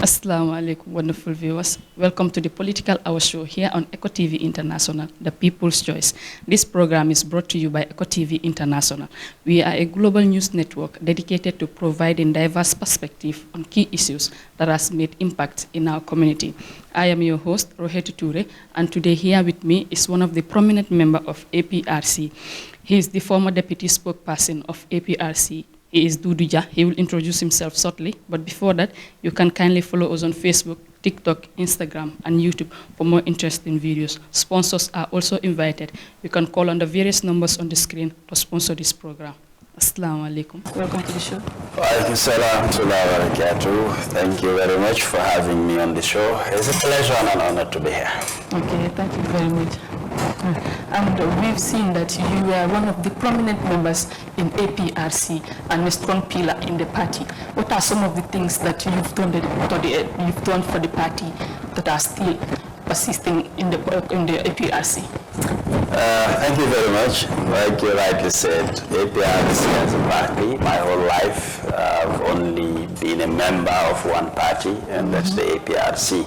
Assalamu alaikum, wonderful viewers. Welcome to the Political Hour Show here on Eco TV International, the People's Choice. This program is brought to you by Eco TV International. We are a global news network dedicated to providing diverse perspective on key issues that has made impact in our community. I am your host, Roheyatou Touray, and today here with me is one of the prominent members of APRC. He is the former deputy spokesperson of APRC. He is Dodou. He will introduce himself shortly, but before that, you can kindly follow us on Facebook, TikTok, Instagram, and YouTube for more interesting videos. Sponsors are also invited. You can call on the various numbers on the screen to sponsor this program. Assalamu alaikum. Welcome to the show. Walaikum salam wa barakatuh. Thank you very much for having me on the show. It's a pleasure and an honor to be here. Okay, thank you very much. And we've seen that you were one of the prominent members in APRC and a strong pillar in the party. What are some of the things that you've done for the party that are still persisting in the APRC? Thank you very much. Like you rightly said, APRC as a party, my whole life I've only been a member of one party, and that's the APRC.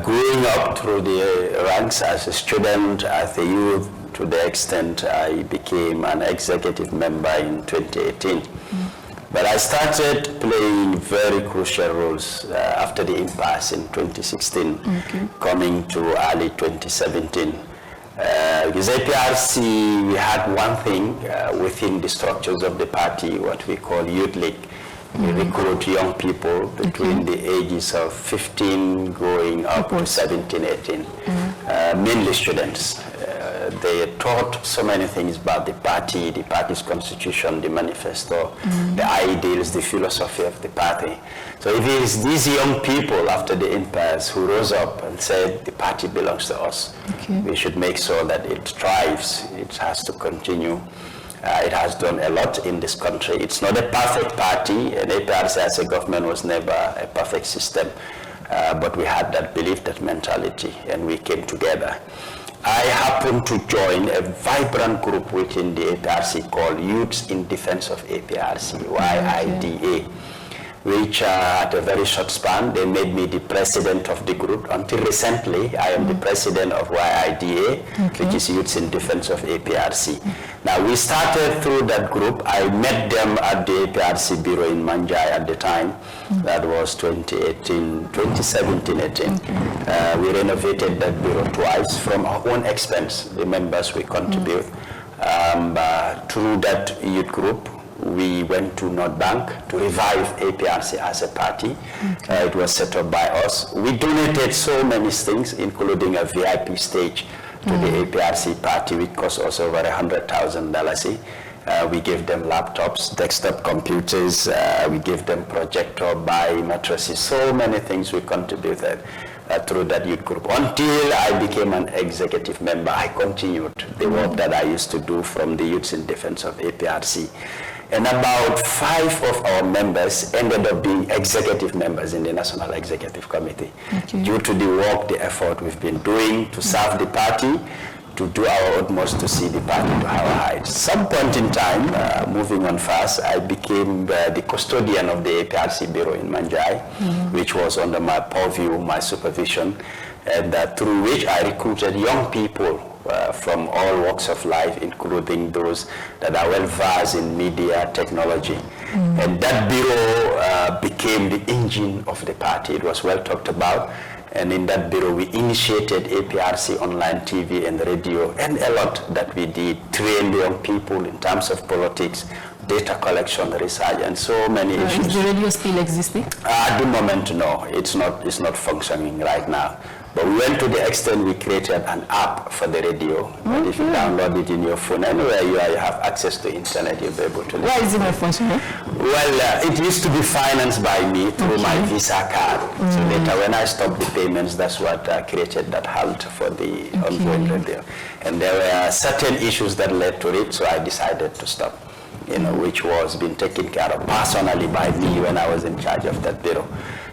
Growing up through the ranks as a student, as a youth, to the extent I became an executive member in 2018. But I started playing very crucial roles after the impasse in 2016, coming to early 2017. Because APRC, we had one thing within the structures of the party, what we call Youth League. We recruit young people between the ages of 15 going up to 17, 18, mainly students. They taught so many things about the party's constitution, the manifesto, the ideals, the philosophy of the party. So it is these young people after the impasse who rose up and said the party belongs to us. We should make sure that it thrives, it has to continue. It has done a lot in this country. It's not a perfect party, and APRC as a government was never a perfect system. But we had that belief, that mentality, and we came together. I happened to join a vibrant group within the APRC called Youths in Defense of APRC, YIDA, which at a very short span, they made me the president of the group. Until recently, I am the president of YIDA, which is Youths in Defense of APRC. Now, we started through that group. I met them at the APRC bureau in Manjai at the time. That was 2017-18. We renovated that bureau twice from our own expense, the members we contribute. Through that youth group, we went to North Bank to revive APRC as a party. It was set up by us. We donated so many things, including a VIP stage to the APRC party, which cost us over $100,000. We gave them laptops, desktop computers, we gave them projector, buy mattresses, so many things we contributed through that youth group. Until I became an executive member, I continued the work that I used to do from the Youths in Defense of APRC. And about 5 of our members ended up being executive members in the National Executive Committee due to the work, the effort we've been doing to serve the party, to do our utmost to see the party to our heights. Some point in time, moving on fast, I became the custodian of the APRC bureau in Manjai, which was under my purview, my supervision, and through which I recruited young people from all walks of life, including those that are well versed in media technology. And that bureau became the engine of the party. It was well talked about. And in that bureau, we initiated APRC online TV and radio, and a lot that we did, trained young people in terms of politics, data collection, research, and so many issues. Is the radio still existing? At the moment, no, it's not functioning right now. But we went to the extent we created an app for the radio. And if you download it in your phone, anywhere you are, you have access to internet, you'll be able to listen. Why is it not functioning? Well, it used to be financed by me through my Visa card. So later, when I stopped the payments, that's what created that halt for the ongoing radio. And there were certain issues that led to it, so I decided to stop, which was being taken care of personally by me when I was in charge of that bureau.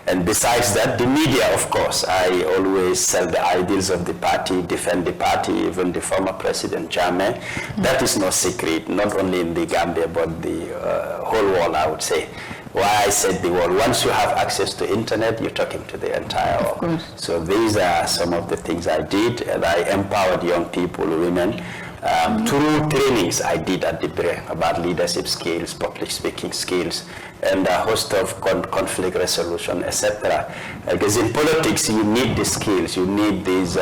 And besides that, the media, of course, I always sell the ideals of the party, defend the party, even the former president, Jammeh. That is no secret, not only in the Gambia, but the whole world, I would say. why I said the world. Once you have access to internet, you're talking to the entire world. So these are some of the things I did, and I empowered young people, women, through trainings I did at the Bureau about leadership skills, public speaking skills, and a host of conflict resolution, etc. Because in politics, you need the skills, you need these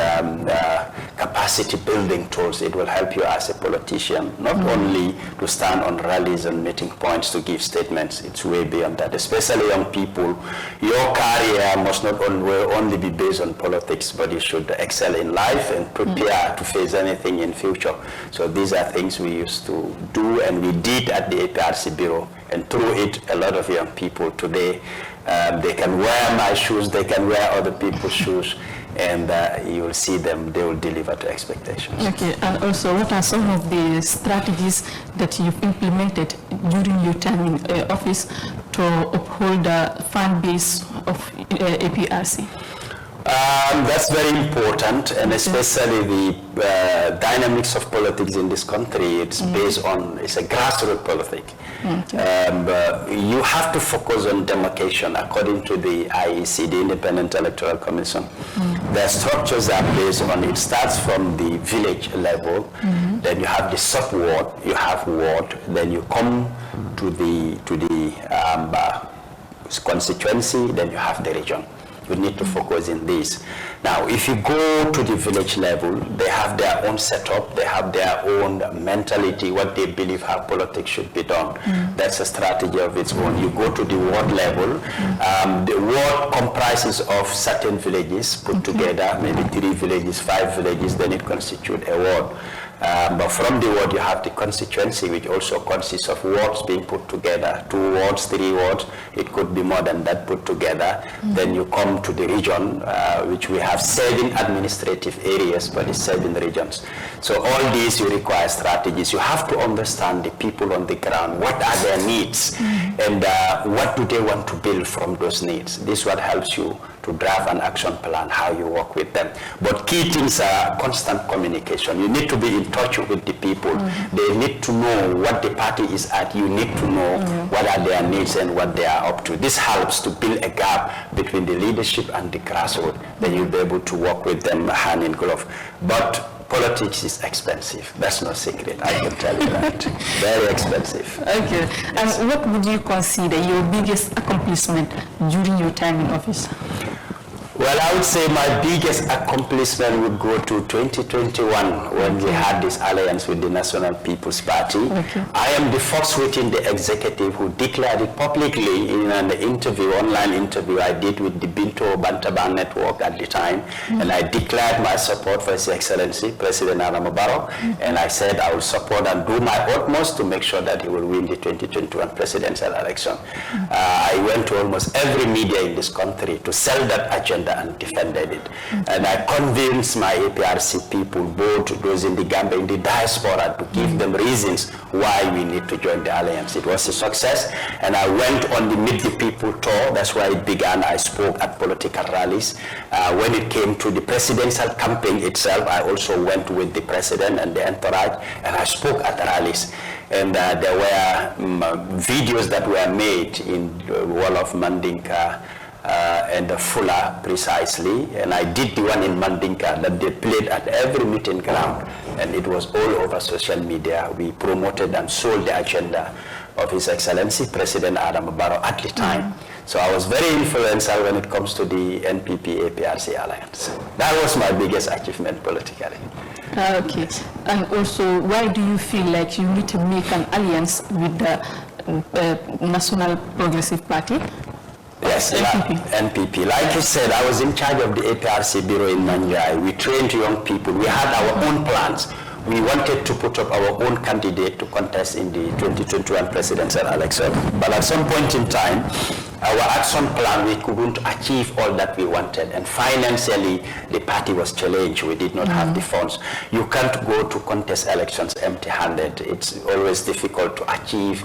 capacity building tools. It will help you as a politician, not only to stand on rallies and meeting points to give statements. It's way beyond that, especially young people. Your career must not only be based on politics, but you should excel in life and prepare to face anything in future. So these are things we used to do, and we did at the APRC Bureau. And through it, a lot of young people today, they can wear my shoes, they can wear other people's shoes, and you will see them, they will deliver to expectations. Okay, and also what are some of the strategies that you've implemented during your time in office to uphold the fan base of APRC? That's very important, and especially the dynamics of politics in this country. It's based on, it's a grassroots politics. You have to focus on demarcation according to the IEC, the Independent Electoral Commission. The structures are based on, it starts from the village level, then you have the sub-ward, you have ward, then you come to the constituency, then you have the region. You need to focus in this. Now, if you go to the village level, they have their own setup, they have their own mentality, what they believe how politics should be done. That's a strategy of its own. You go to the ward level, the ward comprises of certain villages put together, maybe 3 villages, 5 villages, then it constitutes a ward. But from the ward, you have the constituency, which also consists of wards being put together, 2 wards, 3 wards, it could be more than that put together. Then you come to the region, which we have 7 administrative areas, but it's 7 regions. So all these, you require strategies. You have to understand the people on the ground, what are their needs, and what do they want to build from those needs. This is what helps you to draft an action plan, how you work with them. But key things are constant communication. You need to be in touch with the people. They need to know what the party is at. You need to know what are their needs and what they are up to. This helps to build a gap between the leadership and the grassroots. Then you'll be able to work with them hand in glove. But politics is expensive. That's no secret, I can tell you that. Very expensive. Okay. Yes. And what would you consider your biggest accomplishment during your time in office? Well, I would say my biggest accomplishment would go to 2021 when we had this alliance with the National People's Party. I am the first within the executive who declared it publicly in an interview, online interview I did with the Binto Bantaban Network at the time. And I declared my support for His Excellency, President Adama Barrow. And I said I will support and do my utmost to make sure that he will win the 2021 presidential election. I went to almost every media in this country to sell that agenda and defended it. And I convinced my APRC people, both those in the Gambia, in the diaspora, to give them reasons why we need to join the alliance. It was a success, and I went on the Meet the People tour. That's why it began. I spoke at political rallies. When it came to the presidential campaign itself, I also went with the president and the entourage, and I spoke at rallies. And there were videos that were made in the wall of Mandinka, and the Fuller precisely, and I did the one in Mandinka that they played at every meeting ground, and it was all over social media. We promoted and sold the agenda of His Excellency President Adama Barrow at the time. So I was very influential when it comes to the NPP-APRC alliance. That was my biggest achievement politically. Okay, and also why do you feel like you need to make an alliance with the National Progressive Party? Yes, NPP. Like you said, I was in charge of the APRC Bureau in Manjai. We trained young people. We had our own plans. We wanted to put up our own candidate to contest in the 2021 presidential election. But at some point in time, our action plan, we couldn't achieve all that we wanted. And financially, the party was challenged. We did not have the funds. You can't go to contest elections empty-handed. It's always difficult to achieve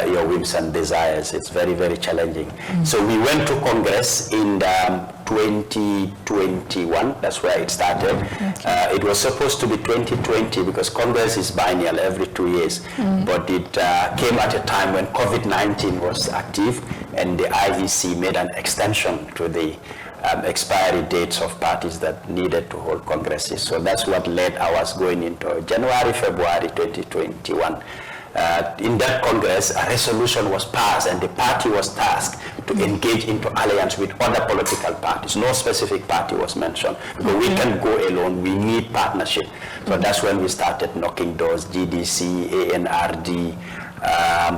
your whims and desires. It's very, very challenging. So we went to Congress in 2021. That's where it started. It was supposed to be 2020 because Congress is biennial every 2 years. But it came at a time when COVID-19 was active, and the IVC made an extension to the expiry dates of parties that needed to hold congresses. So that's what led ours going into January, February 2021. In that Congress, a resolution was passed, and the party was tasked to engage into alliance with other political parties. No specific party was mentioned, because we can't go alone. We need partnership. So that's when we started knocking doors. GDC, ANRD,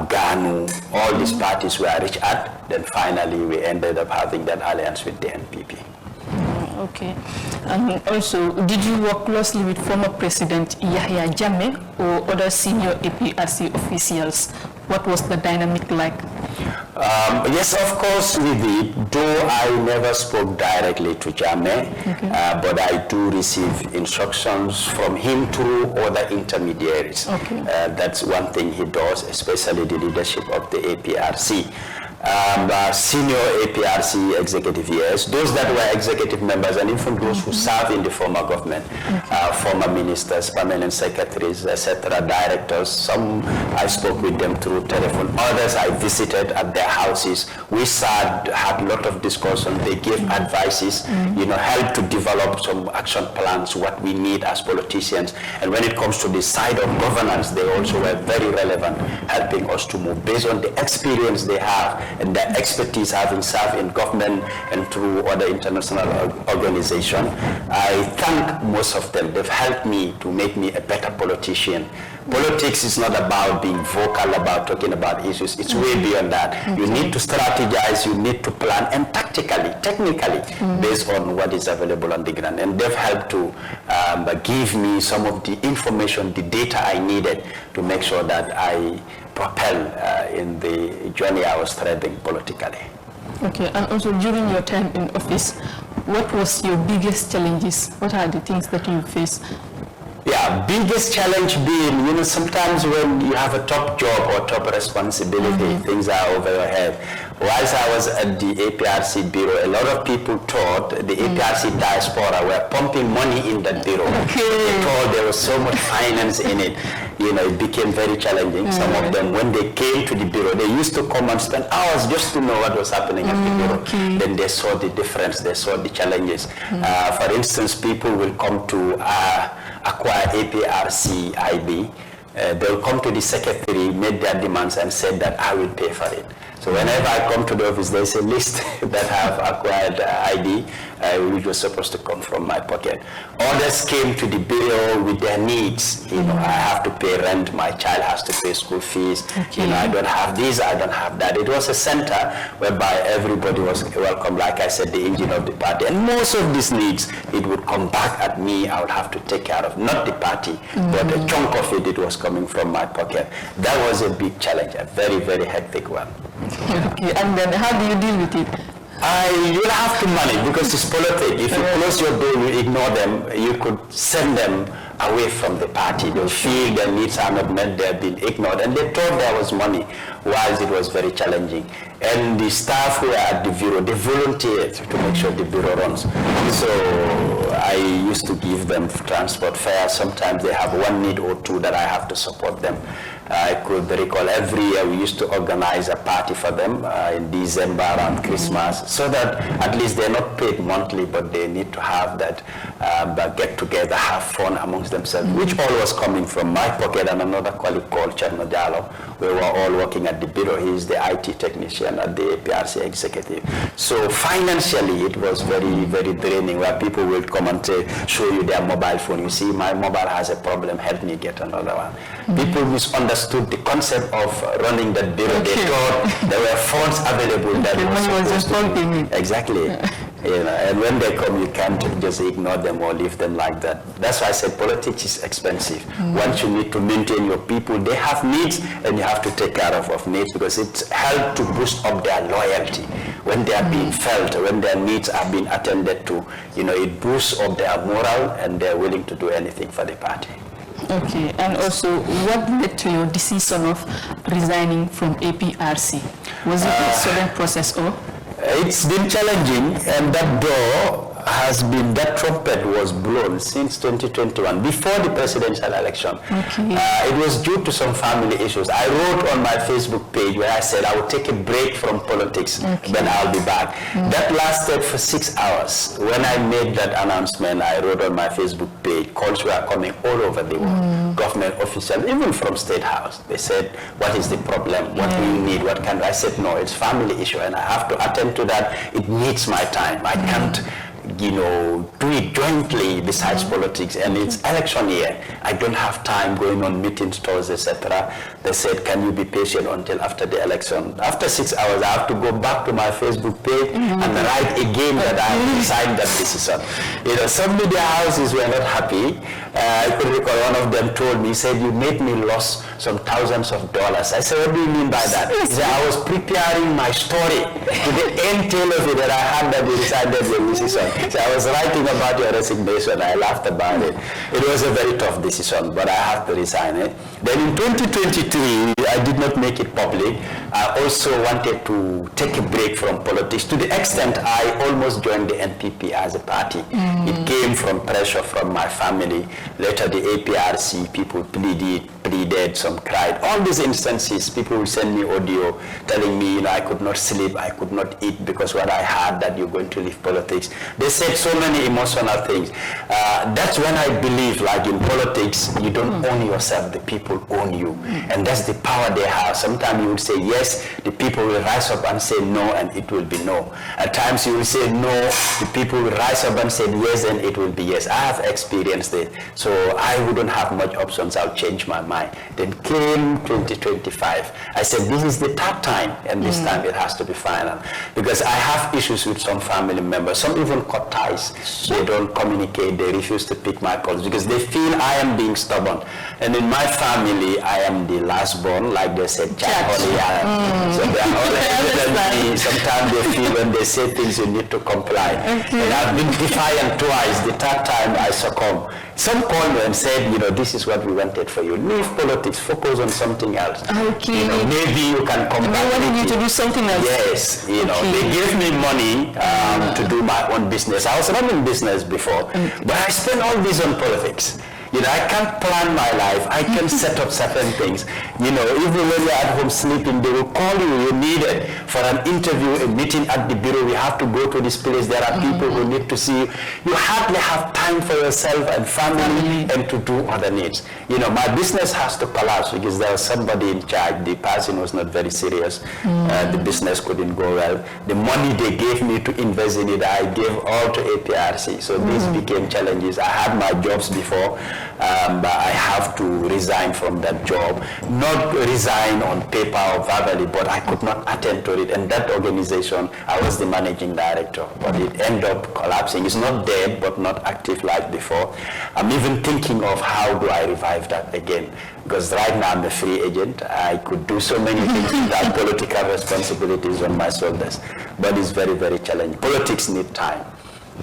GANU, all these parties were reached at. Then finally, we ended up having that alliance with the NPP. Okay. And also, did you work closely with former President Yahya Jammeh or other senior APRC officials? What was the dynamic like? Yes, of course we did, though I never spoke directly to Jammeh, but I do receive instructions from him through other intermediaries. That's one thing he does, especially the leadership of the APRC. Senior APRC executive, yes, those that were executive members, and even those who serve in the former government, former ministers, permanent secretaries, etc., directors. Some I spoke with them through telephone, others I visited at their houses. We sat, had a lot of discussion. They gave advices, you know, helped to develop some action plans, what we need as politicians. And when it comes to the side of governance, they also were very relevant, helping us to move based on the experience they have and their expertise, having served in government and through other international organizations. I thank most of them. They've helped me to make me a better politician. Politics is not about being vocal, about talking about issues. It's way beyond that. You need to strategize, you need to plan, and tactically, technically, based on what is available on the ground. And they've helped to give me some of the information, the data I needed to make sure that I propel in the journey I was treading politically. Okay, and also during your time in office, what was your biggest challenges? What are the things that you face? Yeah, biggest challenge being, you know, sometimes when you have a top job or top responsibility, things are over your head. Whilst I was at the APRC bureau, a lot of people thought the APRC diaspora were pumping money in that bureau. They thought there was so much finance in it. You know, it became very challenging. Some of them, when they came to the bureau, they used to come and spend hours just to know what was happening at the bureau. Then they saw the difference, they saw the challenges. For instance, people will come to acquire APRC IB. They'll come to the secretary, make their demands, and said that I will pay for it. So whenever I come to the office, there's a list that have acquired ID, which was supposed to come from my pocket. Others came to the bureau with their needs. You know, I have to pay rent, my child has to pay school fees. You know, I don't have this, I don't have that. It was a center whereby everybody was welcome, like I said, the engine of the party. And most of these needs, it would come back at me. I would have to take care of, not the party, but a chunk of it, it was coming from my pocket. That was a big challenge, a very, very hectic one. Okay, and then how do you deal with it? You'll have to manage because it's politics. If you close your door, you ignore them, you could send them away from the party. They'll feel their needs are not met, they've been ignored, and they thought there was money, whilst it was very challenging. And the staff who were at the bureau, they volunteered to make sure the bureau runs. So I used to give them transport fares. Sometimes they have one need or two that I have to support them. I could recall every year we used to organize a party for them in December around Christmas, so that at least they're not paid monthly, but they need to have that get together, have fun amongst themselves, which all was coming from my pocket and another colleague called Cherno Diallo. We were all working at the bureau. He's the IT technician at the APRC executive. So financially, it was very, very draining, where people will come and show you their mobile phone. You see, my mobile has a problem, help me get another one. People misunderstood the concept of running that bureau. They thought there were funds available that was supposed to be. Exactly. You know, and when they come, you can't just ignore them or leave them like that. That's why I said politics is expensive. Once you need to maintain your people, they have needs, and you have to take care of needs, because it's helped to boost up their loyalty. When they are being felt, when their needs are being attended to, you know, it boosts up their morale, and they're willing to do anything for the party. Okay, and also, what led to your decision of resigning from APRC? Was it a sudden process, or? It's been challenging, and that door has been, that trumpet was blown since 2021, before the presidential election. Okay. It was due to some family issues. I wrote on my Facebook page where I said I would take a break from politics, then I'll be back. That lasted for 6 hours. When I made that announcement, I wrote on my Facebook page, calls were coming all over the world, government officials, even from State House. They said, what is the problem? What do you need? What can I said, no, it's family issue, and I have to attend to that. It needs my time. I can't, you know, do it jointly besides politics, and it's election year. I don't have time going on meetings, tours, etc. They said, can you be patient until after the election? After 6 hours, I have to go back to my Facebook page and write again that I have signed that decision. You know, some media houses were not happy. I could recall one of them told me, he said, you made me lose some thousands of dollars. I said, what do you mean by that? He said, I was preparing my story to the end tail of it, that I had that they decided the decision. So I was writing about your resignation. I laughed about it. It was a very tough decision, but I had to resign it. Then in 2023, I did not make it public. I also wanted to take a break from politics, to the extent I almost joined the NPP as a party. It came from pressure from my family. Later the APRC people pleaded, some cried. All these instances, people will send me audio telling me, you know, I could not sleep, I could not eat because what I had that you're going to leave politics. They said so many emotional things. That's when I believe, like in politics, you don't own yourself, the people own you. And that's the power they have. Sometimes you will say yes, the people will rise up and say no, and it will be no. At times you will say no, the people will rise up and say yes, and it will be yes. I have experienced it, so I wouldn't have much options. I'll change my mind. Then came 2025. I said, this is the third time, and this time it has to be final. Because I have issues with some family members. Some even cut ties. They don't communicate. They refuse to pick my calls because they feel I am being stubborn. And in my family, I am the last born, like they said, so they are all evidently, sometimes they feel when they say things, you need to comply. And I've been defiant twice. The third time I succumb. Some called me and said, you know, this is what we wanted for you. Leave politics, focus on something else. Okay. You know, maybe you can come back. They wanted you to do something else. Yes, you know, they gave me money to do my own business. I was running business before, but I spent all this on politics. You know, I can't plan my life. I can set up certain things. You know, even when you're at home sleeping, they will call you. You need it for an interview, a meeting at the bureau. We have to go to this place. There are people who need to see you. You hardly have time for yourself and family and to do other needs. You know, my business has to collapse because there was somebody in charge. The person was not very serious. The business couldn't go well. The money they gave me to invest in it, I gave all to APRC. So these became challenges. I had my jobs before. But I have to resign from that job, not resign on paper or verbally, but I could not attend to it. And that organization, I was the managing director, but it ended up collapsing. It's not dead, but not active like before. I'm even thinking of how do I revive that again, because right now I'm a free agent. I could do so many things without political responsibilities on my shoulders, but it's very, very challenging. Politics need time.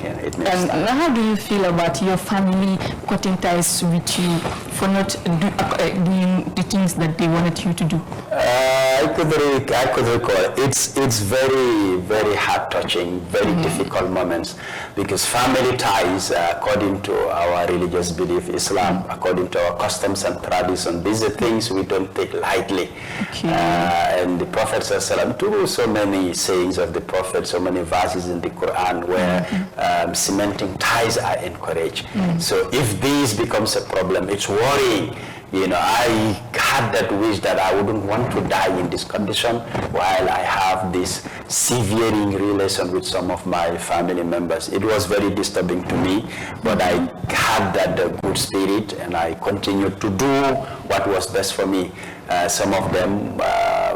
Yeah, it needs time. And how do you feel about your family cutting ties with you for not doing the things that they wanted you to do? I could recall. It's very, very heart-touching, very difficult moments, because family ties, according to our religious belief, Islam, according to our customs and tradition, these are things we don't take lightly. And the Prophet ﷺ, too, so many sayings of the Prophet, so many verses in the Quran where cementing ties are encouraged. So if this becomes a problem, it's worrying. You know, I had that wish that I wouldn't want to die in this condition while I have this severing relation with some of my family members. It was very disturbing to me, but I had that good spirit and I continued to do what was best for me. Some of them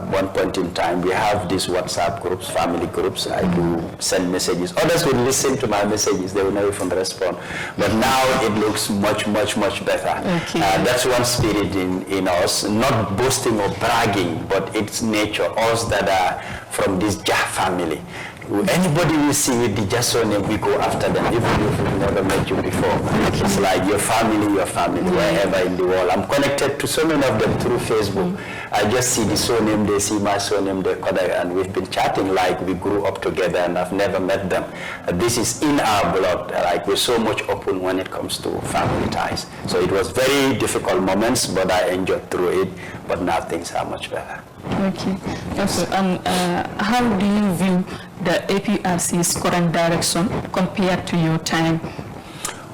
one point in time, we have these WhatsApp groups, family groups. I do send messages. Others will listen to my messages. They will not even respond. But now it looks much, much, much better. Okay. That's one spirit in us, not boasting or bragging, but it's nature, us that are from this Jah family. Anybody we see with the Jasso name, we go after them, even if we've never met you before. It's like your family, wherever in the world. I'm connected to so many of them through Facebook. I just see the surname, they see my surname, they connect, and we've been chatting like we grew up together, and I've never met them. This is in our blood. Like, we're so much open when it comes to family ties. So it was very difficult moments, but I enjoyed through it. But now things are much better. Okay. Also, how do you view the APRC's current direction compared to your time?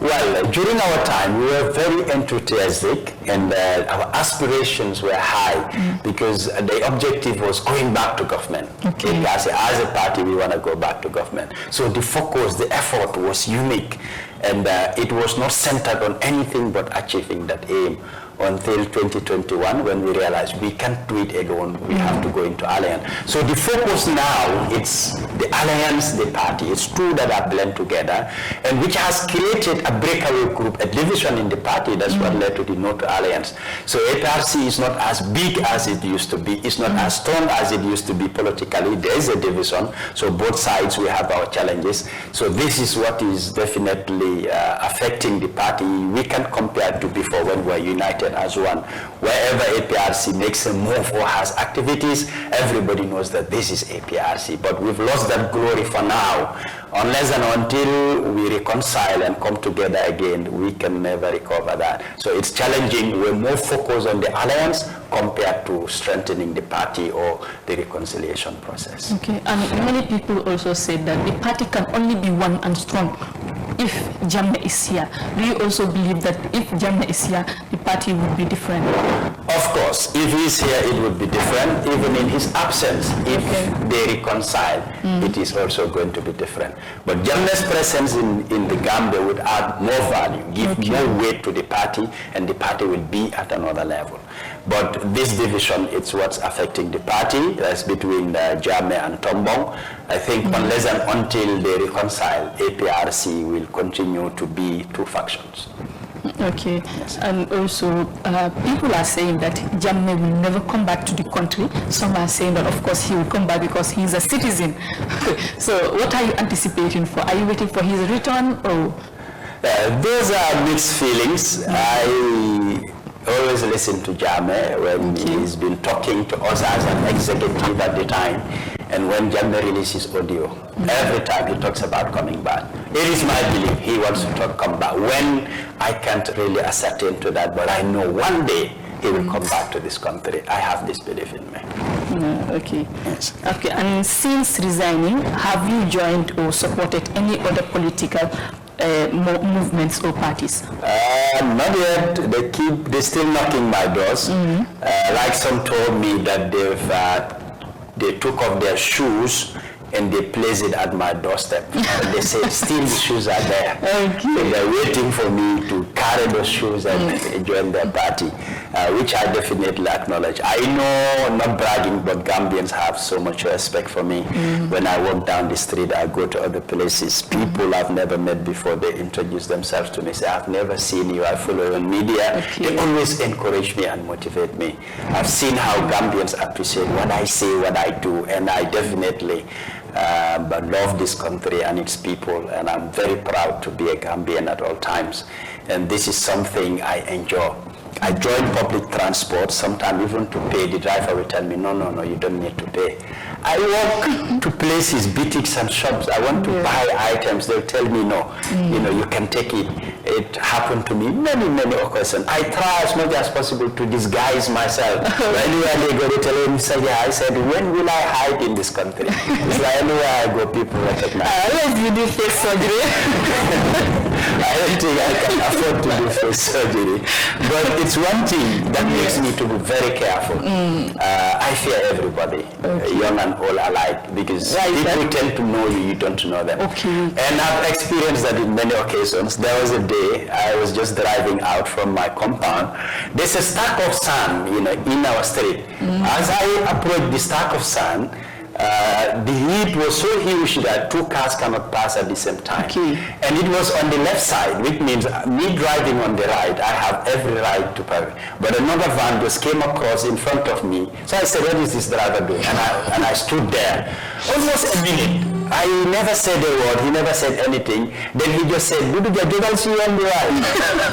Well, during our time, we were very enthusiastic, and our aspirations were high because the objective was going back to government. Okay. As a party, we want to go back to government. So the focus, the effort was unique, and it was not centered on anything but achieving that aim until 2021, when we realized we can't do it alone, we have to go into alliance. So the focus now, it's the alliance, the party. It's two that are blended together, and which has created a breakaway group, a division in the party. That's what led to the no to alliance. So APRC is not as big as it used to be. It's not as strong as it used to be politically. There is a division. So both sides, we have our challenges. So this is what is definitely affecting the party. We can compare to before when we were united as one. Wherever APRC makes a move or has activities, everybody knows that this is APRC. But we've lost that glory for now. Unless and until we reconcile and come together again, we can never recover that. So it's challenging. We're more focused on the alliance compared to strengthening the party or the reconciliation process. Okay, and many people also said that the party can only be one and strong if Jammeh is here. Do you also believe that if Jammeh is here, the party would be different? Of course, if he's here, it would be different. Even in his absence, if they reconcile, it is also going to be different. But Jammeh's presence in the Gambia would add more value, give more weight to the party, and the party will be at another level. But this division, it's what's affecting the party. That's between Jammeh and Tombong. I think unless and until they reconcile, APRC will continue to be two factions. Okay, yes. And also people are saying that Jammeh will never come back to the country. Some are saying that of course he will come back because he's a citizen. So what are you anticipating for? Are you waiting for his return or? Those are mixed feelings. I always listen to Jammeh when he's been talking to us as an executive at the time, and when Jammeh releases audio, every time he talks about coming back. It is my belief he wants to come back. When, I can't really ascertain to that, but I know one day he will come back to this country. I have this belief in me. Okay. Yes. Okay, and since resigning, have you joined or supported any other political movements or parties? Not yet. They're still knocking my doors. Like some told me that they took off their shoes and they place it at my doorstep. They say still the shoes are there. Okay. They're waiting for me to carry those shoes and join their party, which I definitely acknowledge. I know, not bragging, but Gambians have so much respect for me. When I walk down the street, I go to other places, people I've never met before, they introduce themselves to me, say, I've never seen you, I follow you on media. They always encourage me and motivate me. I've seen how Gambians appreciate what I say, what I do, and I definitely but love this country and its people, and I'm very proud to be a Gambian at all times, and this is something I enjoy. I join public transport, sometimes even to pay, the driver will tell me, no, you don't need to pay. I walk to places, boutiques and shops, I want to buy items, they'll tell me no, you can take it. It happened to me many occasions. I try as much as possible to disguise myself. Anywhere they go, they tell me, I said, when will I hide in this country? It's like anywhere I go, people recognize. Unless you do face surgery. I don't think I can afford to do face surgery. But it's one thing that makes me to be very careful. I fear everybody, young and old alike, because people tend to know you, you don't know them. And I've experienced that in many occasions. There was a day I was just driving out from my compound. There's a stack of sand, in our street. As I approached the stack of sand, the heat was so huge that two cars cannot pass at the same time. And it was on the left side, which means me driving on the right, I have every right to park. But another van just came across in front of me. So I said, what is this driver doing? And I stood there. Almost a minute. I never said a word. He never said anything. Then he just said, Dodou, I see you on the right.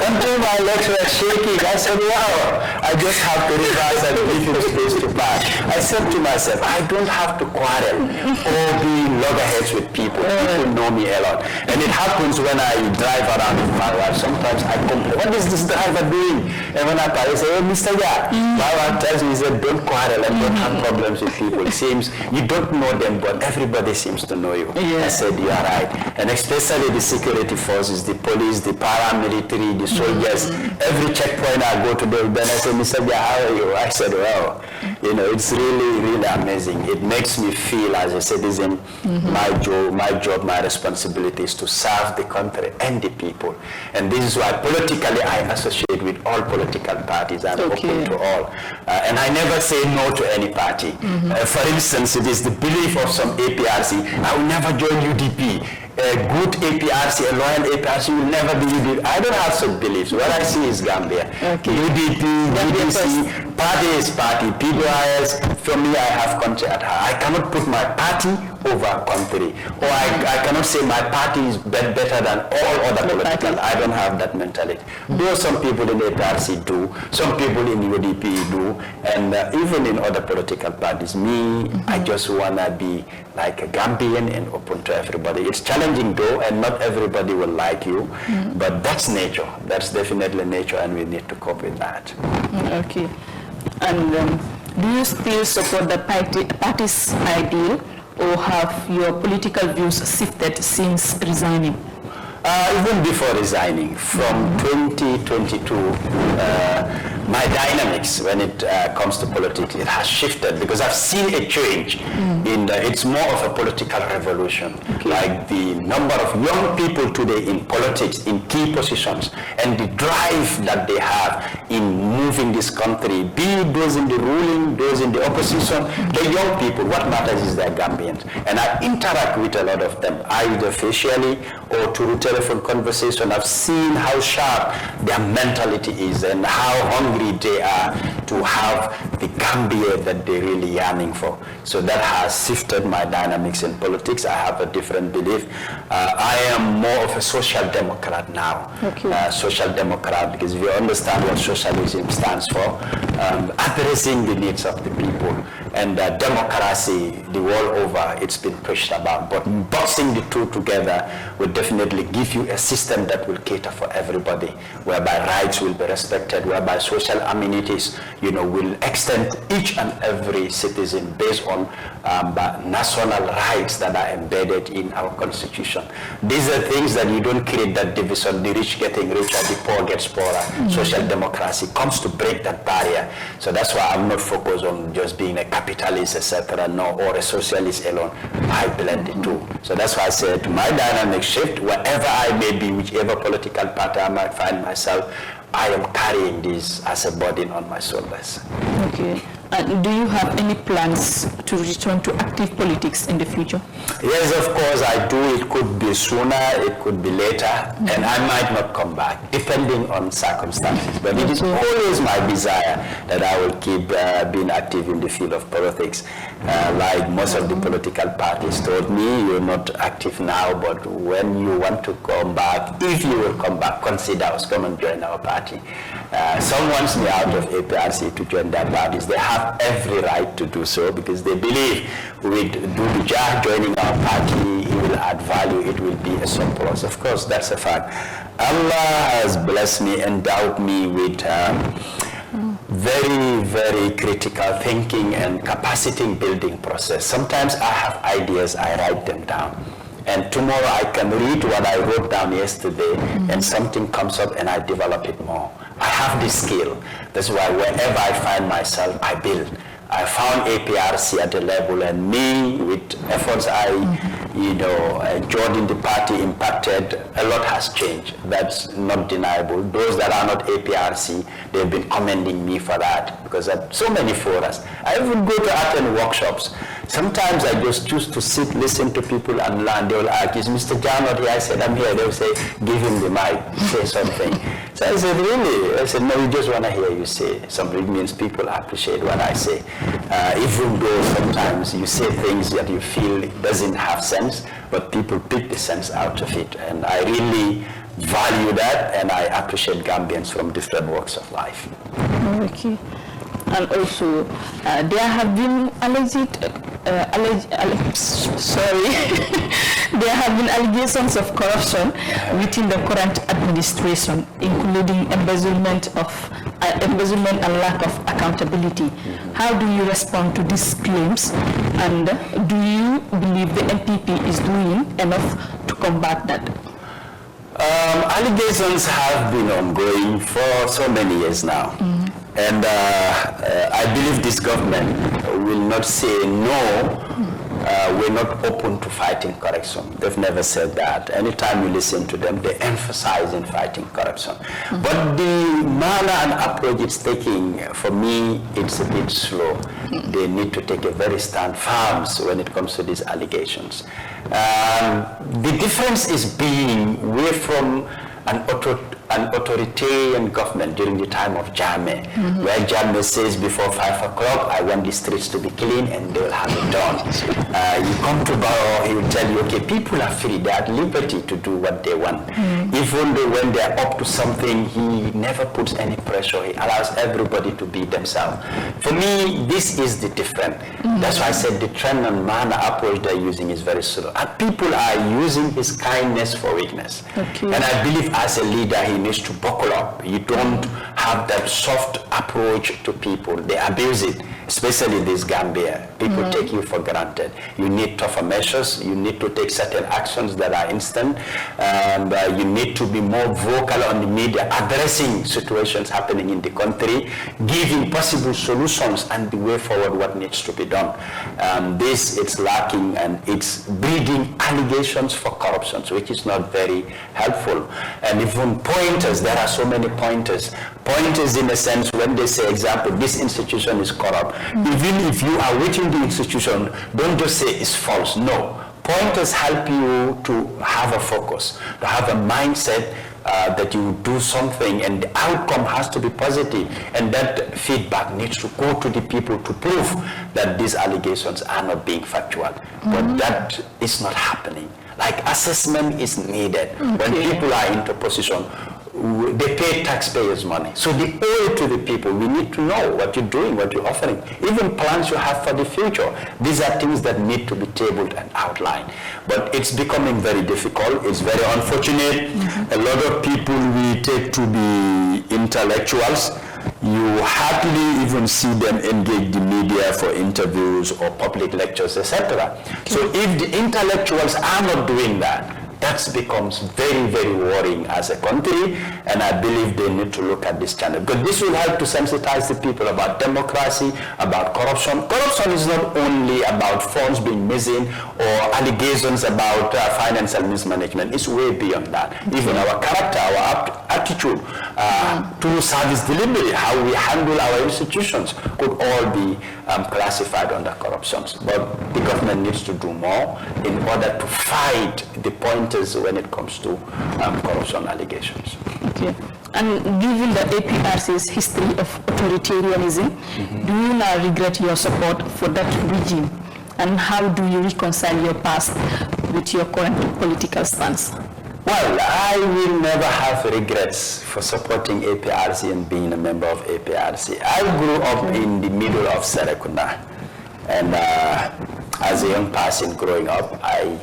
Until my legs were shaking, I said, wow, I just have to reverse and give him space to park. I said to myself, I don't have to quarrel or be loggerheads with people. People know me a lot. And it happens when I drive around with my wife. Sometimes I complain, what is this driver doing? And when I park, I say, hey, Mr. Ya. My wife tells me, he said, don't quarrel and don't have problems with people. It seems you don't know them, but everybody seems to know you. I said, you are right. And especially the security forces, the police, the paramilitary, the soldiers. Every checkpoint I go to, then I say, Mr. Ya, how are you? I said, well, it's really, really amazing. It makes me feel as a citizen, my job, my responsibility is to serve the country and the people. And this is why politically I associate with all political parties. I'm open to all. And I never say no to any party. For instance, it is the belief of some APRC, I will never join UDP. A good APRC, a loyal APRC will never be UDP. I don't have such beliefs. What I see is Gambia. UDP, UDC, party is party. PDIS, for me, I have country at heart. I cannot put my party over country. Or I cannot say my party is better than all other political. I don't have that mentality. Though some people in APRC do, some people in UDP do, and even in other political parties. Me, I just want to be like a Gambian and open to everybody. It's challenging though, and not everybody will like you, but that's nature. That's definitely nature, and we need to cope with that. Okay. And do you still support the party's ideal, or have your political views shifted since resigning? Even before resigning, from 2022, my dynamics when it comes to politics, it has shifted because I've seen a change. It's more of a political revolution. Like the number of young people today in politics, in key positions, and the drive that they have in moving this country, be it those in the ruling, those in the opposition, the young people, what matters is they're Gambians. And I interact with a lot of them, either facially or through telephone conversation. I've seen how sharp their mentality is and how hungry they are to have the Gambia that they're really yearning for. So that has shifted my dynamics in politics. I have a different belief. I am more of a social democrat now. Social democrat, because if you understand what socialism stands for, addressing the needs of the people. And democracy, the world over, it's been pushed about. But boxing the two together will definitely give you a system that will cater for everybody, whereby rights will be respected, whereby social amenities, will extend each and every citizen based on national rights that are embedded in our constitution. These are things that you don't create that division, the rich getting richer, the poor gets poorer. Social democracy comes to break that barrier. So that's why I'm not focused on just being a capitalist, etc., or a socialist alone. I blend the two. So that's why I said my dynamic shift, wherever I may be, whichever political party I might find myself, I am carrying this as a burden on my shoulders. Okay. Do you have any plans to return to active politics in the future? Yes, of course I do. It could be sooner, it could be later, and I might not come back, depending on circumstances. But it is always my desire that I will keep being active in the field of politics. Like most of the political parties told me, you're not active now, but when you want to come back, if you will come back, consider us, come and join our party. Some wants me out of APRC to join their parties. They have every right to do so because they believe with Dodou joining our party, it will add value, it will be a surplus. Of course, that's a fact. Allah has blessed me, endowed me with very, very critical thinking and capacity building process. Sometimes I have ideas, I write them down. And tomorrow I can read what I wrote down yesterday, and something comes up and I develop it more. I have this skill. That's why wherever I find myself, I build. I found APRC at a level, and me, with efforts I, joined in the party, impacted, a lot has changed. That's not deniable. Those that are not APRC, they've been commending me for that, because at so many forums. I even go to attend workshops. Sometimes I just choose to sit, listen to people and learn. They will ask, is Mr. Jammeh here? I said, I'm here. They will say, give him the mic, say something. So I said, really? I said, no, we just want to hear you say something. It means people appreciate what I say. Even though sometimes you say things that you feel doesn't have sense, but people pick the sense out of it. And I really value that, and I appreciate Gambians from different walks of life. Okay. And also, there have been there have been allegations of corruption within the current administration, including embezzlement and lack of accountability. How do you respond to these claims, and do you believe the NPP is doing enough to combat that? Allegations have been ongoing for so many years now. And I believe this government will not say no, we're not open to fighting corruption. They've never said that. Anytime you listen to them, they emphasize in fighting corruption. But the manner and approach it's taking, for me, it's a bit slow. They need to take a very firm stance when it comes to these allegations. The difference is being away from an authoritarian government during the time of Jammeh, where Jammeh says before 5 o'clock, I want the streets to be clean, and they will have it done. You come to Barrow, he will tell you, okay, people are free, they are at liberty to do what they want. Even though when they are up to something, he never puts any pressure, he allows everybody to be themselves. For me, this is the difference. That's why I said the trend and manner approach they're using is very slow. And people are using his kindness for weakness. And I believe as a leader, he needs to buckle up. You don't have that soft approach to people. They abuse it, especially this Gambia. People take you for granted. You need tougher measures. You need to take certain actions that are instant. And you need to be more vocal on the media, addressing situations happening in the country, giving possible solutions and the way forward what needs to be done. This it's lacking, and it's breeding allegations for corruption, which is not very helpful. And even pointers, there are so many pointers. Pointers in a sense, when they say, example, this institution is corrupt, even if you are within the institution, don't just say it's false. No. Pointers help you to have a focus, to have a mindset that you do something, and the outcome has to be positive, and that feedback needs to go to the people to prove that these allegations are not being factual. But that is not happening. Like, assessment is needed. When people are into position, they pay taxpayers' money. So they owe it to the people. We need to know what you're doing, what you're offering, even plans you have for the future. These are things that need to be tabled and outlined. But it's becoming very difficult. It's very unfortunate. A lot of people we take to be intellectuals. You hardly even see them engage the media for interviews or public lectures, etc. So if the intellectuals are not doing that, that becomes very, very worrying as a country, and I believe they need to look at this channel, because this will help to sensitize the people about democracy, about corruption. Corruption is not only about funds being missing or allegations about financial mismanagement. It's way beyond that. Even our character, our attitude to service delivery, how we handle our institutions could all be classified under corruption. But the government needs to do more in order to fight the pointers when it comes to corruption allegations. Okay. And given the APRC's history of authoritarianism, do you now regret your support for that regime? And how do you reconcile your past with your current political stance? Well, I will never have regrets for supporting APRC and being a member of APRC. I grew up in the middle of Serekunda, and as a young person growing up, I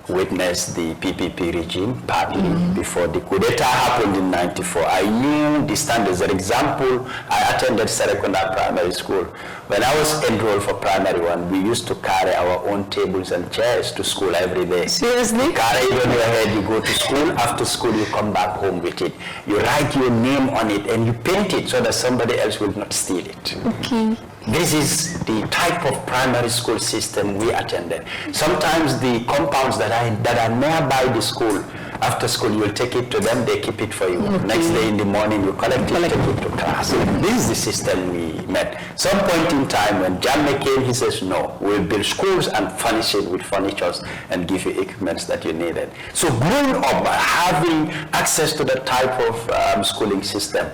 witnessed the PPP regime partly before the coup d'etat happened in '94. I knew the standards. For example, I attended Serekunda Primary School. When I was enrolled for primary one, we used to carry our own tables and chairs to school every day. Seriously? Carry it on your head, you go to school, after school you come back home with it. You write your name on it and you paint it so that somebody else will not steal it. Okay. This is the type of primary school system we attended. Sometimes the compounds that are nearby the school, after school you will take it to them, they keep it for you. Okay. Next day in the morning you collect it, take it to class. This is the system we met. Some point in time when Jammeh came, he says, no, we'll build schools and furnish it with furnitures and give you equipments that you needed. So growing up, having access to that type of schooling system,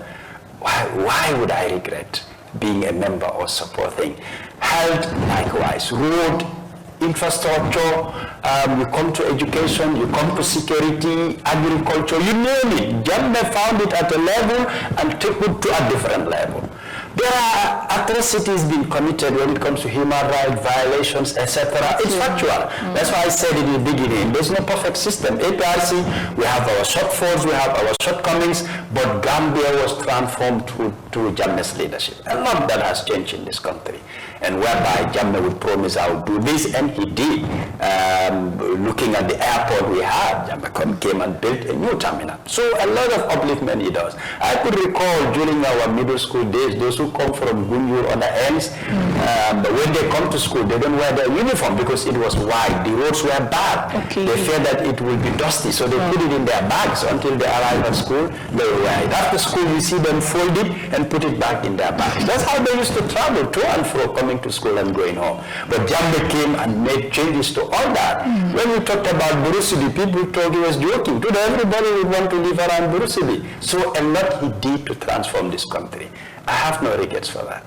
why would I regret being a member or supporting? Health, likewise. Road, infrastructure, you come to education, you come to security, agriculture, you name it. Jammeh found it at a level and took it to a different level. There are atrocities being committed when it comes to human rights violations, etc. It's factual. That's why I said in the beginning, there's no perfect system. APRC, we have our shortfalls, we have our shortcomings, but Gambia was transformed through Jammeh's leadership. A lot that has changed in this country. And whereby Jammeh would promise I would do this, and he did. Looking at the airport we had, Jammeh came and built a new terminal. So a lot of upliftment he does. I could recall during our middle school days, those who come from Gunjur on the ends, when they come to school, they don't wear their uniform because it was wide. The roads were bad. Okay. They fear that it will be dusty, so they put it in their bags until they arrive at school. They wear it. After school, you see them fold it and put it back in their bags. That's how they used to travel to and fro, coming to school and going home. But Jammeh came and made changes to all that. When we talked about Burusidi, people thought he was joking. Today, everybody would want to live around Burusidi. So a lot he did to transform this country. I have no regrets for that.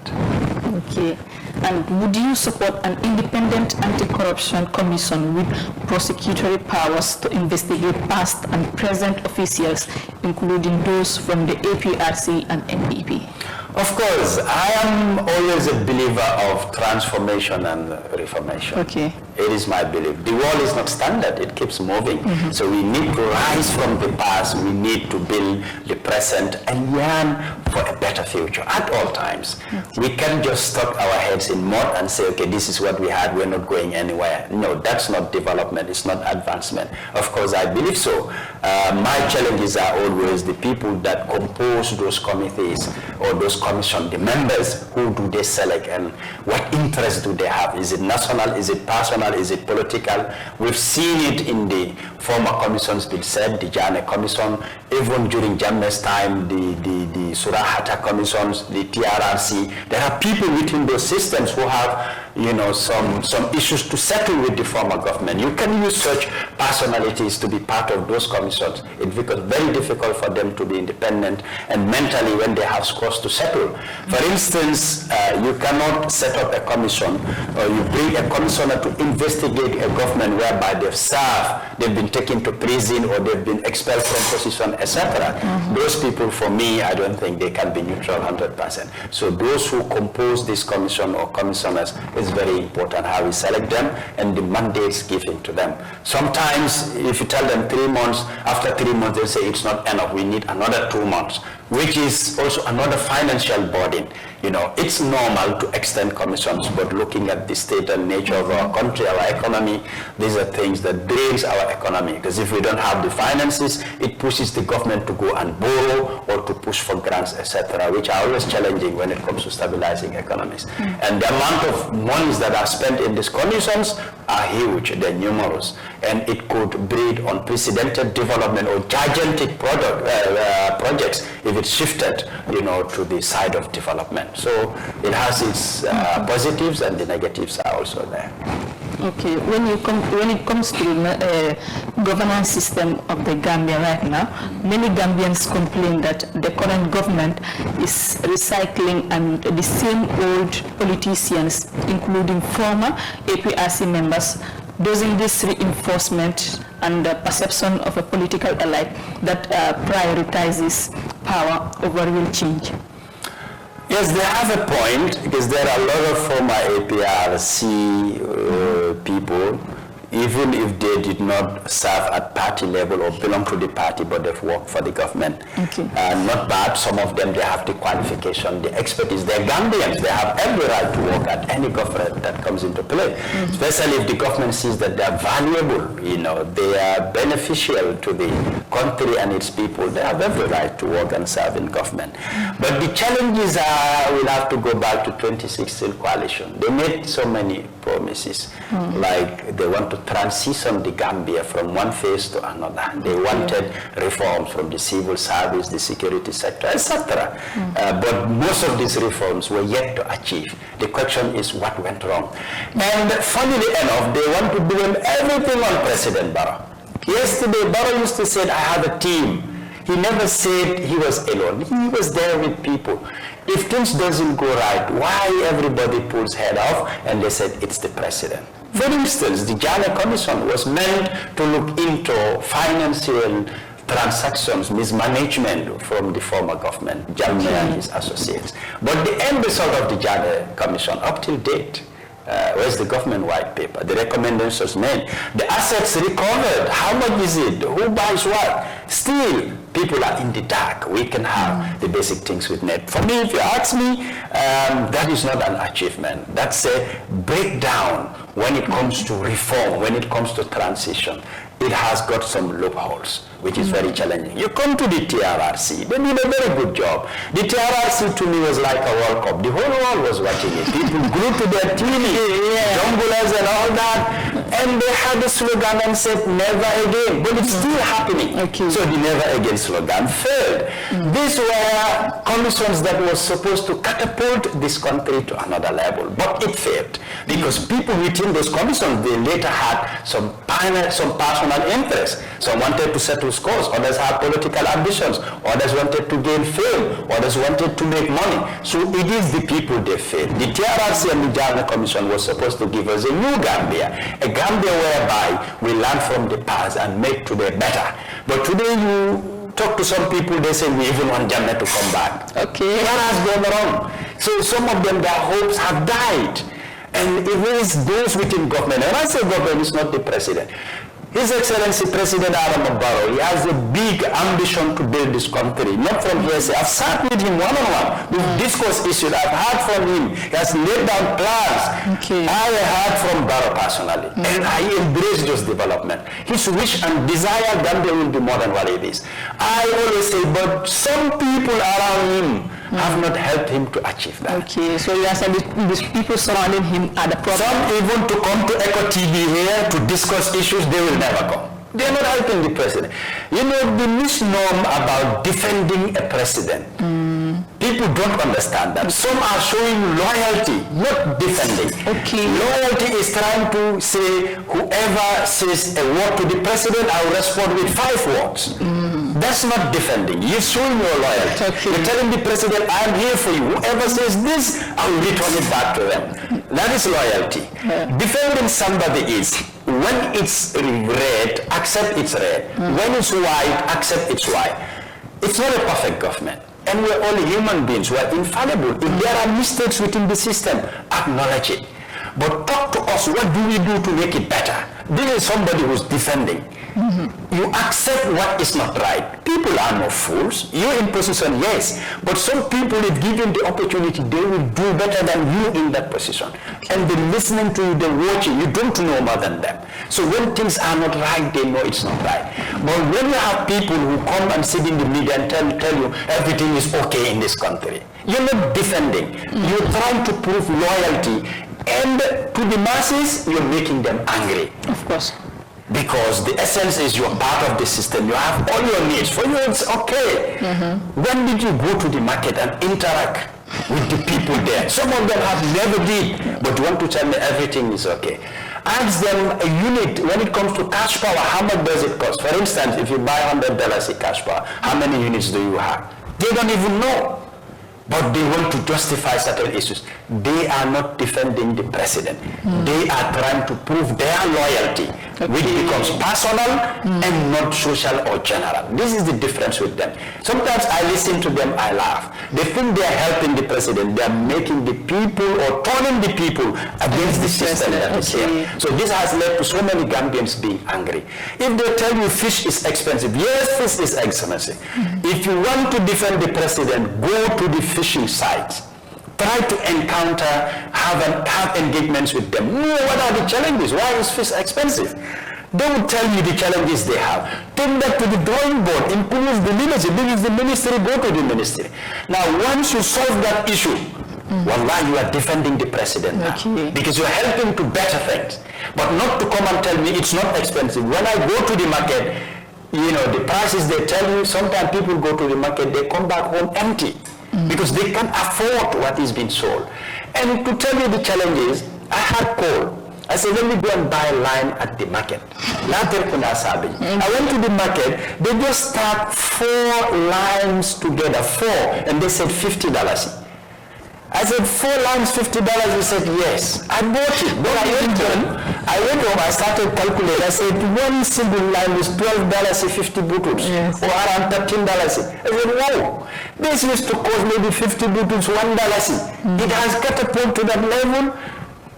Okay. And would you support an independent anti-corruption commission with prosecutory powers to investigate past and present officials, including those from the APRC and NDP? Of course, I am always a believer of transformation and reformation. Okay. It is my belief. The world is not standard, it keeps moving. So we need to rise from the past, we need to build the present and yearn for a better future at all times. We can't just stuck our heads in mud and say, okay, this is what we had, we're not going anywhere. No, that's not development, it's not advancement. Of course, I believe so. My challenges are always the people that compose those committees or those commission, the members, who do they select and what interest do they have? Is it national, is it personal, is it political? We've seen it in the former commissions been said, the Jammeh commission, even during Jammeh's time, the Surahata commissions, the TRRC. There are people within those systems who have, you know, some issues to settle with the former government. You can use such personalities to be part of those commissions. It becomes very difficult for them to be independent and mentally when they have scores to settle. For instance, you cannot set up a commission or you bring a commissioner to investigate a government whereby they've served, they've been taken to prison or they've been expelled from position, etc. Those people, for me, I don't think they can be neutral 100%. So those who compose this commission or commissioners, it's very important how we select them and the mandates given to them. Sometimes if you tell them 3 months, after 3 months they say it's not enough, we need another 2 months, which is also another financial burden. You know, it's normal to extend commissions, but looking at the state and nature of our country, our economy, these are things that drains our economy. Because if we don't have the finances, it pushes the government to go and borrow or to push for grants, etc., which are always challenging when it comes to stabilizing economies. And the amount of monies that are spent in these commissions are huge, they're numerous, and it could breed unprecedented development or gigantic projects if it's shifted, you know, to the side of development. So it has its positives and the negatives are also there. Okay, when it comes to the governance system of the Gambia right now, many Gambians complain that the current government is recycling and the same old politicians, including former APRC members. Doesn't this reinforcement and the perception of a political elite that prioritizes power over real change? Yes, they have a point, because there are a lot of former APRC people, even if they did not serve at party level or belong to the party, but they've worked for the government. Okay. Not bad. Some of them, they have the qualification, the expertise. They're Gambians. They have every right to work at any government that comes into play, especially if the government sees that they're valuable, you know, they are beneficial to the country and its people. They have every right to work and serve in government. But the challenges are, we'll have to go back to 2016 coalition. They made so many promises, like they want to transition the Gambia from one phase to another. They wanted reforms from the civil service, the security sector, etc. But most of these reforms were yet to achieve. The question is what went wrong. And funnily enough, they want to blame everything on President Barrow. Yesterday, Barrow used to say, I have a team. He never said he was alone. He was there with people. If things doesn't go right, why everybody pulls head off? And they said it's the president. For instance, the Jammeh Commission was meant to look into financial transactions, mismanagement from the former government, Jammeh and his associates. But the end result of the Jammeh Commission, up till date, where's the government white paper? The recommendations made. The assets recovered. How much is it? Who buys what? Still, people are in the dark. We can have the basic things with net. For me, if you ask me, that is not an achievement. That's a breakdown when it comes to reform, when it comes to transition. It has got some loopholes, which is very challenging. You come to the TRRC, they did a very good job. The TRRC to me was like a World Cup. The whole world was watching it. People glued to their TV, jumblers and all that. And they had a slogan and said, never again. But it's still happening. Okay. So the never again slogan failed. These were commissions that were supposed to catapult this country to another level. But it failed. Because people within those commissions, they later had some personal interests. Some wanted to settle scores, others had political ambitions, others wanted to gain fame, others wanted to make money. So it is the people they failed. The TRRC and the Jammeh Commission was supposed to give us a new Gambia, a Gambia whereby we learn from the past and make today better. But today you talk to some people, they say we even want Jammeh to come back. Okay. What has gone wrong? So some of them, their hopes have died. And it is those within government, and when I say government, it's not the president. His Excellency President Adam Barrow, he has a big ambition to build this country, not from hearsay. I've sat with him one-on-one. We've discussed issues. I've heard from him. He has laid down plans. Okay. I heard from Barrow personally, and I embrace this development. His wish and desire, Gambia will be more than what it is. I always say, but some people around him have not helped him to achieve that. Okay, so you are saying these people surrounding him are the problem? Some even to come to Eco TV here to discuss issues, they will never come. They are not helping the president. You know, the misnomer about defending a president, people don't understand that. Some are showing loyalty, not defending. Okay. Loyalty is trying to say, whoever says a word to the president, I will respond with 5 words. That's not defending. You're showing your loyalty. Okay. You're telling the president, I'm here for you. Whoever says this, I will return it back to them. That is loyalty. Yeah. Defending somebody is, when it's red, accept it's red. When it's white, accept it's white. It's not a perfect government. And we're all human beings. We're infallible. If there are mistakes within the system, acknowledge it. But talk to us. What do we do to make it better? This is somebody who's defending. You accept what is not right. People are not fools. You're in position, yes. But some people, if given the opportunity, they will do better than you in that position. And they're listening to you, they're watching. You don't know more than them. So when things are not right, they know it's not right. But when you have people who come and sit in the media and tell you everything is okay in this country, you're not defending. You're trying to prove loyalty. And to the masses, you're making them angry. Of course. Because the essence is you're part of the system. You have all your needs. For you, it's okay. When did you go to the market and interact with the people there? Some of them have never did, but want to tell me everything is okay. Ask them a unit, when it comes to cash power, how much does it cost? For instance, if you buy $100 in cash power, how many units do you have? They don't even know. But they want to justify certain issues. They are not defending the president. They are trying to prove their loyalty which becomes personal and not social or general. This is the difference with them. Sometimes I listen to them, I laugh. They think they are helping the president. They are making the people or turning the people against the system that is here. So this has led to so many Gambians being angry. If they tell you fish is expensive, yes, fish is expensive. If you want to defend the president, go to the fishing sites. Try to encounter, have engagements with them. Know what are the challenges? Why is fish expensive? They will tell you the challenges they have. Take that to the drawing board, influence the leadership. This is the ministry, go to the ministry. Now, once you solve that issue, wallah, you are defending the president now, because you are helping to better things. But not to come and tell me it's not expensive. When I go to the market, you know, the prices they tell you, sometimes people go to the market, they come back home empty. Because they can't afford what is being sold. And to tell you the challenges, I had coal. I said, let me go and buy lime at the market. I went to the market, they just start 4 limes together, 4, and they said $50. I said, 4 limes, $50? He said, yes. I bought it. Then I went home, I started calculating. I said, one single lime is $12.50 bottles, or around $13. I said, whoa, this used to cost maybe 50 bottles, $1. It has catapulted to that level.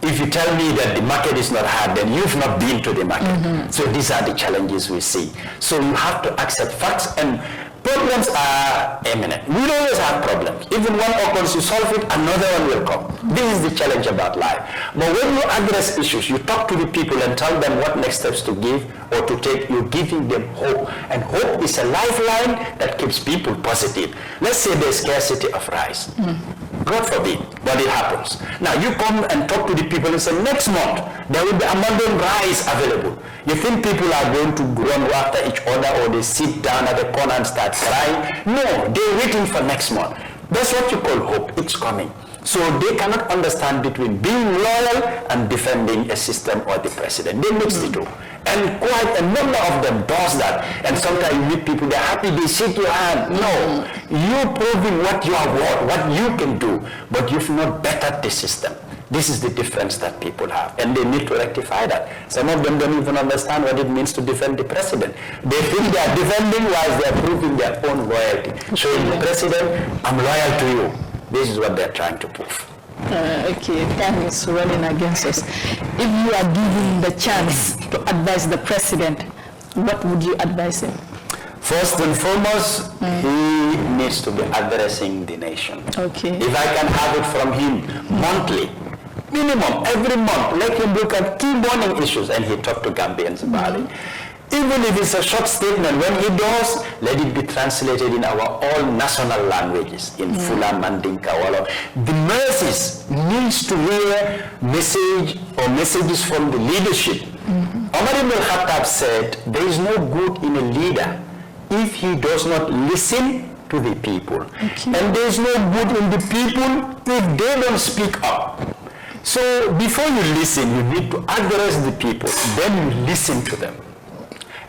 If you tell me that the market is not hard, then you've not been to the market. So these are the challenges we see. So you have to accept facts, and problems are imminent. We always have problems. Even one occurs, you solve it, another one will come. This is the challenge about life. But when you address issues, you talk to the people and tell them what next steps to give or to take, you're giving them hope. And hope is a lifeline that keeps people positive. Let's say there's scarcity of rice. God forbid, but it happens. Now you come and talk to the people and say, next month, there will be abundant rice available. You think people are going to run after each other, or they sit down at the corner and start crying? No, they're waiting for next month. That's what you call hope. It's coming. So they cannot understand between being loyal and defending a system or the president. They mix the two. And quite a number of them does that. And sometimes you meet people, they're happy, they shake your hand. No, you're proving what you are worth, what you can do, but you've not bettered the system. This is the difference that people have, and they need to rectify that. Some of them don't even understand what it means to defend the president. They think they are defending while they are proving their own loyalty. Showing the president, I'm loyal to you. This is what they're trying to prove. Okay, time is running against us. If you are given the chance to advise the president, what would you advise him? First and foremost, he needs to be addressing the nation. Okay. If I can have it from him monthly, minimum, every month, let him look at key burning issues and he talk to Gambians about it. Even if it's a short statement, when he does, let it be translated in our all national languages, in Fula, Mandinka, Wolof. The masses needs to hear messages from the leadership. Omar ibn Khattab said, there is no good in a leader if he does not listen to the people. And there is no good in the people if they don't speak up. So before you listen, you need to address the people, then you listen to them.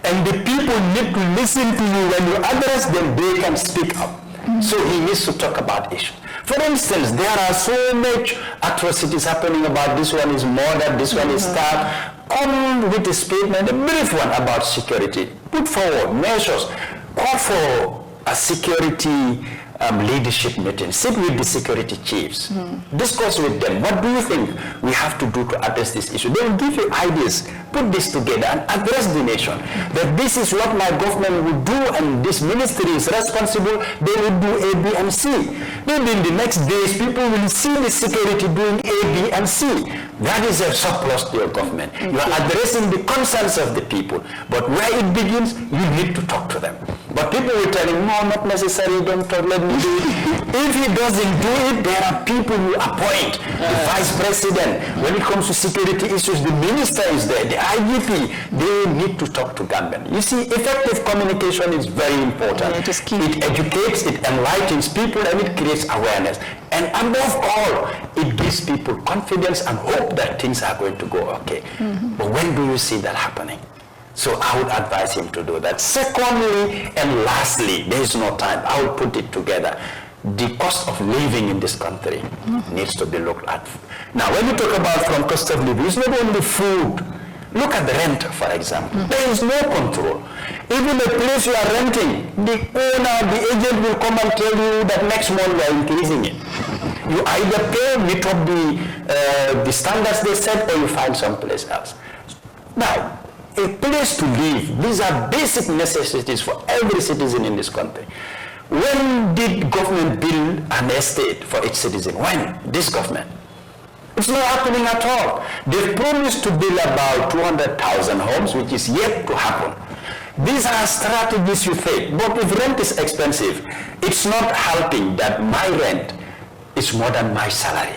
And the people need to listen to you. When you address them, they can speak up. So he needs to talk about issues. For instance, there are so much atrocities happening about this one is murder, this one is stabbed. Come with a statement, a brief one about security. Put forward measures. Call for a security leadership meeting. Sit with the security chiefs. Discuss with them. What do you think we have to do to address this issue? They will give you ideas. Put this together and address the nation. That this is what my government will do, and this ministry is responsible. They will do A, B, and C. Maybe in the next days, people will see the security doing A, B, and C. That is a surplus to your government. You are addressing the concerns of the people. But where it begins, you need to talk to them. But people will tell him, no, not necessary, don't talk, let me do it. If he doesn't do it, there are people who appoint. The vice president, when it comes to security issues, the minister is there, the IGP, they need to talk to Gambian. You see, effective communication is very important. It educates, it enlightens people, and it creates awareness. And above all, it gives people confidence and hope that things are going to go okay. But when do you see that happening? So I would advise him to do that. Secondly, and lastly, there is no time, I will put it together. The cost of living in this country needs to be looked at. Now, when you talk about from cost of living, it's not only food. Look at the rent, for example. There is no control. Even the place you are renting, the owner, the agent will come and tell you that next month we are increasing it. You either pay, meet up the standards they set, or you find someplace else. Now, a place to live, these are basic necessities for every citizen in this country. When did government build an estate for each citizen? When? This government. It's not happening at all. They've promised to build about 200,000 homes, which is yet to happen. These are strategies you take, but if rent is expensive, it's not helping that my rent is more than my salary.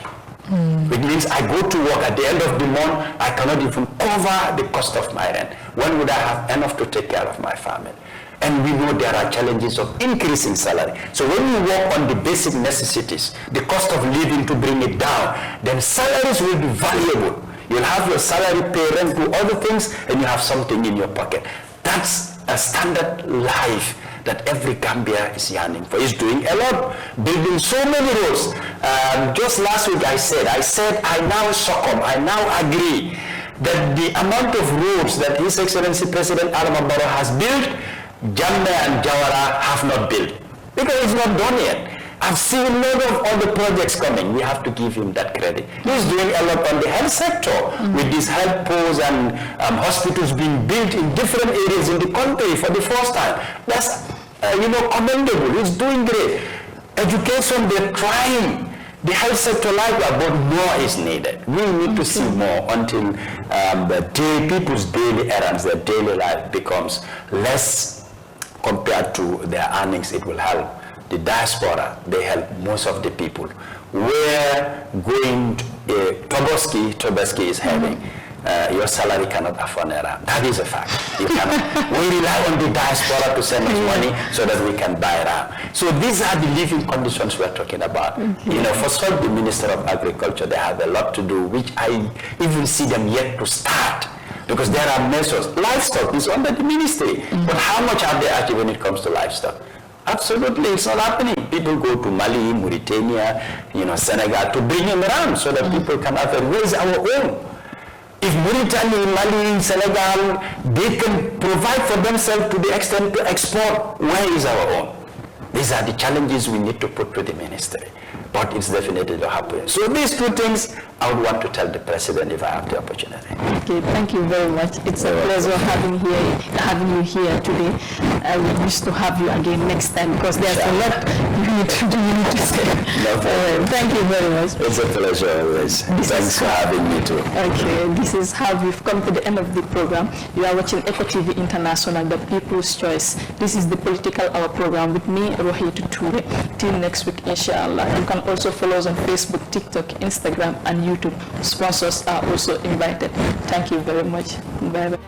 Which means I go to work at the end of the month, I cannot even cover the cost of my rent. When would I have enough to take care of my family? And we know there are challenges of increasing salary. So when you work on the basic necessities, the cost of living to bring it down, then salaries will be valuable. You'll have your salary, pay rent, do other things, and you have something in your pocket. That's a standard life that every Gambia is yearning for. He's doing a lot, building so many roads. Just last week I said I now succumb, I now agree that the amount of roads that His Excellency President Adama Barrow has built, Jammeh and Jawara have not built, because it's not done yet. I've seen a lot of other projects coming. We have to give him that credit. He's doing a lot on the health sector with these health posts and hospitals being built in different areas in the country for the first time. That's commendable. He's doing great. Education, they're trying. The health sector likewise, but more is needed. We need to see more until people's daily errands, their daily life becomes less compared to their earnings. It will help. The diaspora, they help most of the people. Where going Tobaski is heading, your salary cannot afford a ram. That is a fact. You cannot. We rely on the diaspora to send us money so that we can buy ram. So these are the living conditions we're talking about. For such the Minister of Agriculture, they have a lot to do, which I even see them yet to start. Because there are measures. Livestock is under the ministry. But how much have they achieved when it comes to livestock? Absolutely, it's not happening. People go to Mali, Mauritania, Senegal to bring in ram so that people can have a raise our own. If Mauritania, Mali, Senegal, they can provide for themselves to the extent to export, where is our own? These are the challenges we need to put to the ministry. But it's definitely not happening. So these two things I would want to tell the President if I have the opportunity. Okay, thank you very much. It's a pleasure having you here today. I would wish to have you again next time, because there's a lot you need to say. Thank you very much. It's a pleasure always. Thanks for having me too. Okay, this is how we've come to the end of the program. You are watching Eco TV International, the People's Choice. This is the Political Hour program with me, Roheyatou Touray. Till next week, inshallah. You can also follow us on Facebook, TikTok, Instagram, and YouTube. Sponsors are also invited. Thank you very much. Bye-bye.